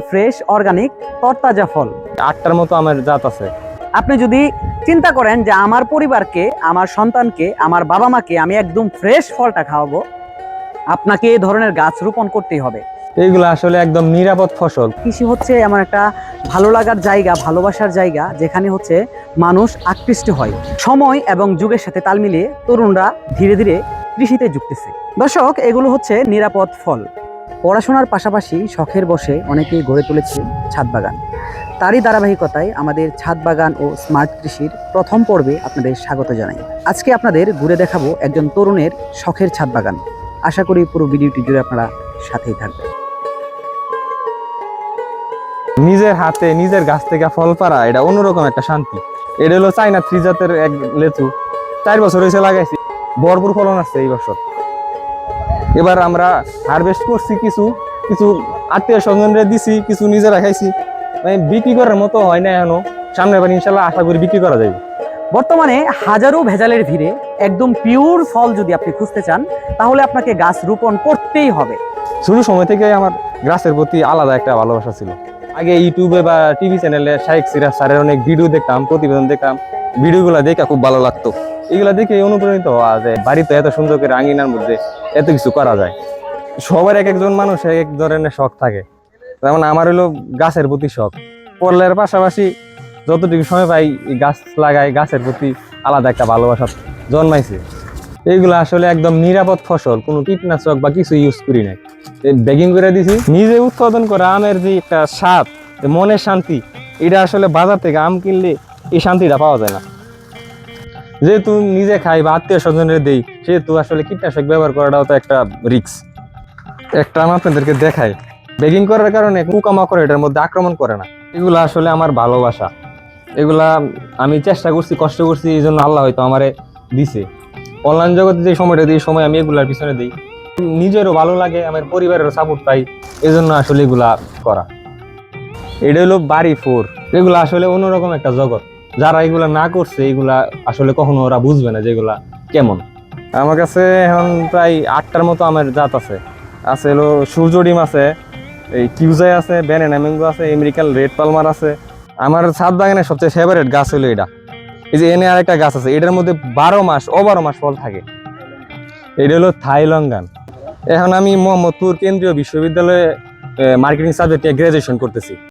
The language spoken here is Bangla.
ফ্রেশ অর্গানিক তরতাজা ফল। 8টার মতো আমার জাত আছে। আপনি যদি চিন্তা করেন যে আমার পরিবারকে, আমার সন্তানকে, আমার বাবা মাকে আমি একদম ফ্রেশ ফলটা খাওয়াবো, আপনাকে এই ধরনের গাছ রোপণ করতেই হবে। এইগুলো আসলে একদম নিরাপদ ফসল। কৃষি হচ্ছে এমন একটা ভালো লাগার জায়গা, ভালোবাসার জায়গা, যেখানে হচ্ছে মানুষ আকৃষ্ট হয়। সময় এবং যুগের সাথে তাল মিলিয়ে তরুণরা ধীরে ধীরে কৃষিতে যুক্তেছে। দর্শক, এগুলো হচ্ছে নিরাপদ ফল। পড়াশোনার পাশাপাশি শখের বসে অনেকেই গড়ে তুলেছে ছাদ বাগান। তারই ধারাবাহিকতায় আমাদের ছাদ বাগান ও স্মার্ট কৃষির প্রথম পর্বে আপনাদের স্বাগত জানাই। আজকে আপনাদের ঘুরে দেখাবো একজন তরুণের শখের ছাদ বাগান। আশা করি পুরো ভিডিওটি জুড়ে আপনারা সাথেই থাকবেন। নিজের হাতে নিজের গাছ থেকে ফল পাড়া, এটা অন্যরকম একটা শান্তি। এটা হলো চাইনা 3 জাতের এক লেচু। 4 বছর হয়েছে লাগাইছি, ভরপুর ফলন আসছে এই বছর। এবার আমরা হারভেস্ট করছি, কিছু কিছু আত্মীয় স্বজনরা দিছি, কিছু নিজেরা খাইছি। মানে বিক্রি করার মতো হয় না এখনো, সামনের বার ইনশাল্লাহ আশা করি বিক্রি করা যাবে। বর্তমানে হাজারো ভেজালের ভিড়ে একদম পিওর ফল যদি আপনি খুঁজতে চান, তাহলে আপনাকে গাছ রোপণ করতেই হবে। শুরু সময় থেকে আমার গাছের প্রতি আলাদা একটা ভালোবাসা ছিল। আগে ইউটিউবে বা টিভি চ্যানেলে শাইখ সিরাজ স্যারের অনেক ভিডিও দেখতাম, প্রতিবেদন দেখতাম। ভিডিওগুলো দেখে খুব ভালো লাগতো। এগুলা দেখে অনুপ্রাণিত হওয়া যায়, বাড়িতে এত সুন্দর করে আঙিনার মধ্যে এত কিছু করা যায়। সবার এক একজন মানুষ এক ধরনের শখ থাকে। যেমন আমার হলো গাছের প্রতি শখ। পড়ার পাশাপাশি যতটুকু সময় পাই গাছ লাগাই, গাছের প্রতি আলাদা একটা ভালোবাসা জন্মাইছে। এইগুলো আসলে একদম নিরাপদ ফসল, কোনো কীটনাশক বা কিছু ইউজ করি নাই। ব্যাগিং করে দিছি। নিজে উৎপাদন করা আমের যে একটা স্বাদ, মনের শান্তি, এটা আসলে বাজার থেকে আম কিনলে এই শান্তিটা পাওয়া যায় না। যেহেতু নিজে খাই বা আত্মীয় স্বজনের দেই, সেহেতু আসলে কীটনাশক ব্যবহার করাটাও তো একটা রিস্ক। একটা আম আপনাদেরকে দেখাই। ব্যাগিং করার কারণে পোকামাকড় এটার মধ্যে আক্রমণ করে না। এগুলো আসলে আমার ভালোবাসা। এগুলা আমি চেষ্টা করছি, কষ্ট করছি, এই জন্য আল্লাহ হয়তো আমারে দিছে। অনলাইন জগতে যে সময়টা দিই, সময় আমি এগুলার পিছনে দিই। নিজেরও ভালো লাগে, আমার পরিবারেরও সাপোর্ট পাই, এই জন্য আসলে এগুলা করা। এটা হলো বাড়ি 4। এগুলা আসলে অন্যরকম একটা জগৎ। যারা এগুলা না করছে, এগুলা আসলে কখনো ওরা বুঝবে না যেগুলা কেমন। আমার কাছে এখন প্রায় 8টার মতো আমার জাত আছে। হলো সূর্য ডিম আছে, এই কিউজাই আছে, ব্যানানা ম্যাঙ্গো আছে, আমেরিকান রেড পালমার আছে। আমার ছাদ বাগানের সবচেয়ে ফেভারিট গাছ হলো এটা। এই যে এনে আরেকটা গাছ আছে, এটার মধ্যে 12 মাস 12 মাস ফল থাকে। এটা হলো থাই লঙ্গান। এখন আমি মোহাম্মদপুর কেন্দ্রীয় বিশ্ববিদ্যালয়ে মার্কেটিং সাবজেক্টে গ্রাজুয়েশন করতেছি।